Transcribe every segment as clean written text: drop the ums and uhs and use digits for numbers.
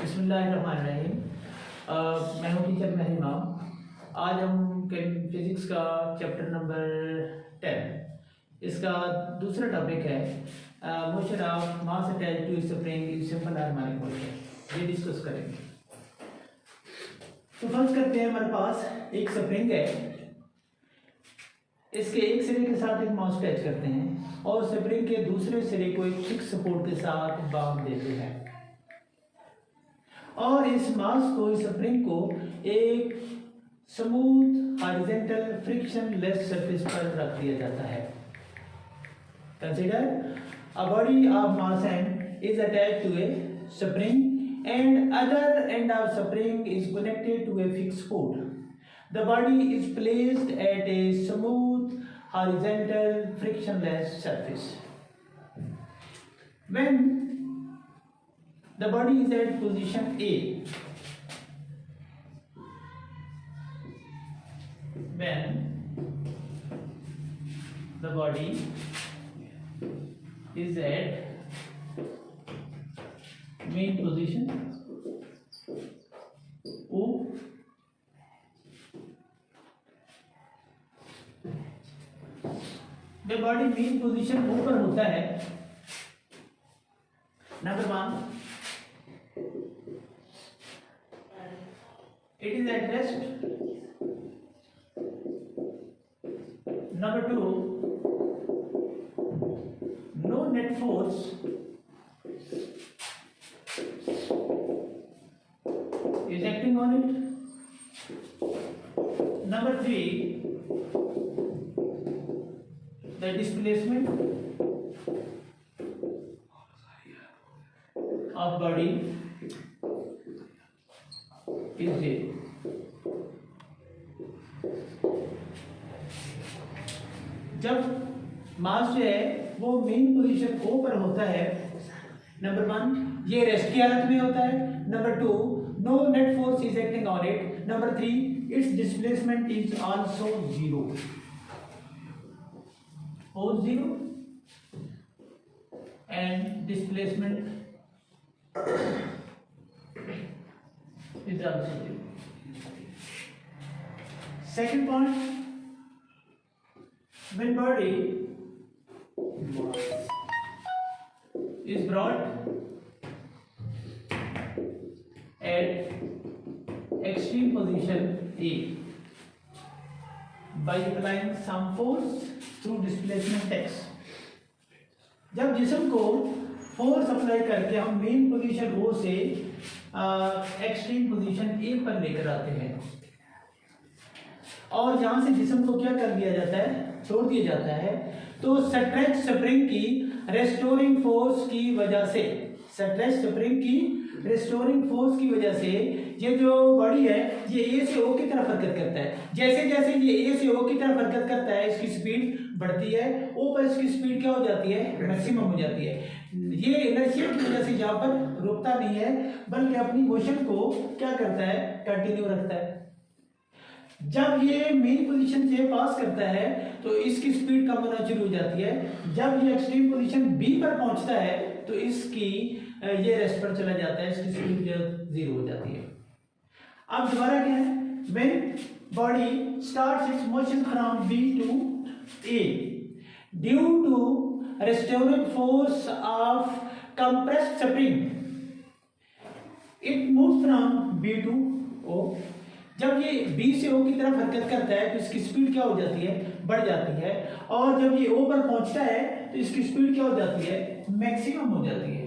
बिस्मिल्लाहिर्रहमानिर्रहीम। मैं हूँ टीचर महरी इमाम। आज हम फिजिक्स का चैप्टर नंबर 10 इसका दूसरा टॉपिक है motion of mass attached to spring in simple harmonic motion, ये डिस्कस करेंगे। तो फर्स्ट करते हैं, हमारे पास एक स्प्रिंग है, इसके एक सिरे के साथ एक मास अटैच करते हैं और स्प्रिंग के दूसरे सिरे को एक फिक्स सपोर्ट के साथ बांध देते हैं और इस मास को, इस स्प्रिंग को एक smooth horizontal frictionless surface पर रख दिया जाता है। Consider a body of mass and is attached to a spring and other end of spring is connected to a fix support. The body is placed at a smooth horizontal frictionless surface. When the body is at position A, when the body is at main position O, जब body main position ऊपर होता है, number 1 it is at rest, number 2 no net force is acting on it, number 3 the displacement of body is zero. जब मास जो है वो main position O पर होता है, नंबर 1 ये रेस्ट की हालत में होता है, number 2 no net force is acting on it, number 3 its displacement is also zero. Force zero and displacement is also zero. Second point, when body is brought at extreme position A by applying some force through displacement x, जब जिस्म को force apply करके हम main position O से extreme position A पर लेकर आते हैं और जहां से जिस्म को क्या कर दिया जाता है, छोड़ दिया जाता है, तो स्ट्रेच स्प्रिंग की रेस्टोरिंग फोर्स की वजह से, स्ट्रेच स्प्रिंग की रेस्टोरिंग फोर्स की वजह से ये जो बॉडी है ये A से O की तरफ हरकत करता है. जैसे जैसे ये A से O की तरफ हरकत करता है, इसकी स्पीड बढ़ती है, O पर इसकी स्पीड क्या हो जाती है, मैक्सिमम हो जाती है. ये इनर्शिया की वजह से यहाँ पर रुकता नहीं है बल्कि अपनी मोशन को क्या करता है, कंटिन्यू रखता है. जब ये मेन पोजीशन से पास करता है तो इसकी स्पीड कम होना शुरू हो जाती है. जब ये एक्सट्रीम पोजीशन B पर पहुंचता है तो इसकी ये रेस्ट पर चला जाता है, इसकी स्पीड जीरो हो जाती है. अब दोबारा क्या है, when body starts its motion from B to A due to restoring force of compressed spring, it moves from B to O. जब ये B से O की तरफ हरकत करता है तो इसकी स्पीड क्या हो जाती है, बढ़ जाती है और जब ये O पर पहुंचता है तो इसकी स्पीड क्या हो जाती है, मैक्सिमम हो जाती है.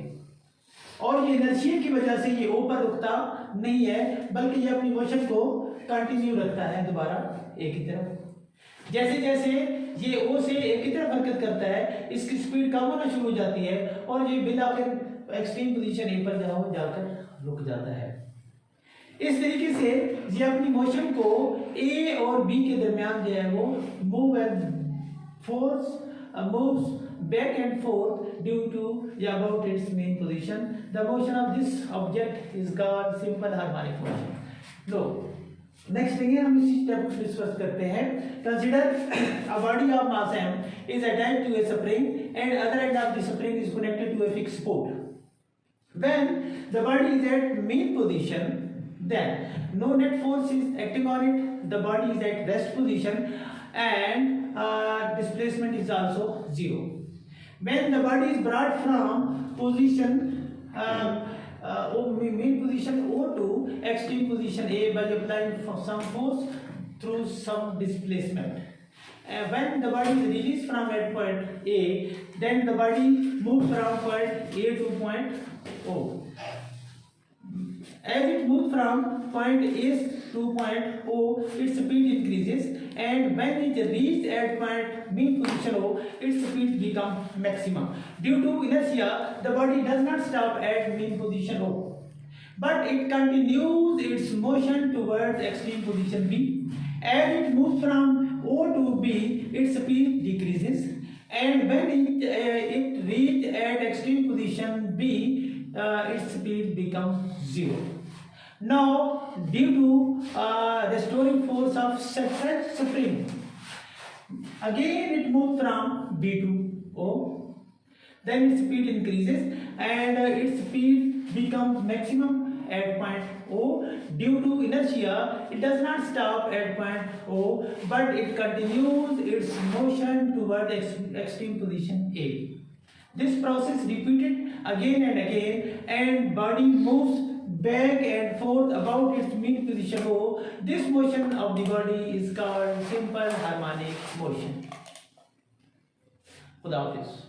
और ये इनर्शिया की वजह से ये O पर रुकता नहीं है बल्कि ये अपनी मोशन को कंटिन्यू रखता है दोबारा A की तरफ. जैसे जैसे ये O से A की तरफ हरकत करता है इसकी स्पीड कम होना शुरू हो जाती है और ये बिना फिर एक्सट्रीम पोजीशन A पर जाकर रुक जाता है. इस तरीके से ये अपनी मोशन को A और B के दरमियान जो है वो move and force moves back and forth due to about its main position. The motion of this object is called simple harmonic motion. Low next thing है, हम इसी स्टेप को डिस्कस करते हैं. Consider a body of mass m is attached to a spring and other end of the spring is connected to a fixed support. When the body is at mean position, then no net force is acting on it, the body is at rest position, and displacement is also zero. When the body is brought from position mean position O to extreme position A by applying some force through some displacement. When the body is released from at point A, then the body moves from point A to point O. As it moves from point A to point O, its speed increases, and when it reaches at point mean position O, its speed becomes maximum. Due to inertia, the body does not stop at mean position O, but it continues its motion towards extreme position B. As it moves from O to B, its speed decreases, and when it reaches at extreme position B, its speed becomes zero. Now, due to restoring force of central spring, again it moves from B to O, then its speed increases and its speed becomes maximum at point O. Due to inertia, it does not stop at point O, but it continues its motion toward extreme position A. This process repeated again and again, and body moves back and forth about its mean position O. This motion of the body is called simple harmonic motion. Without this.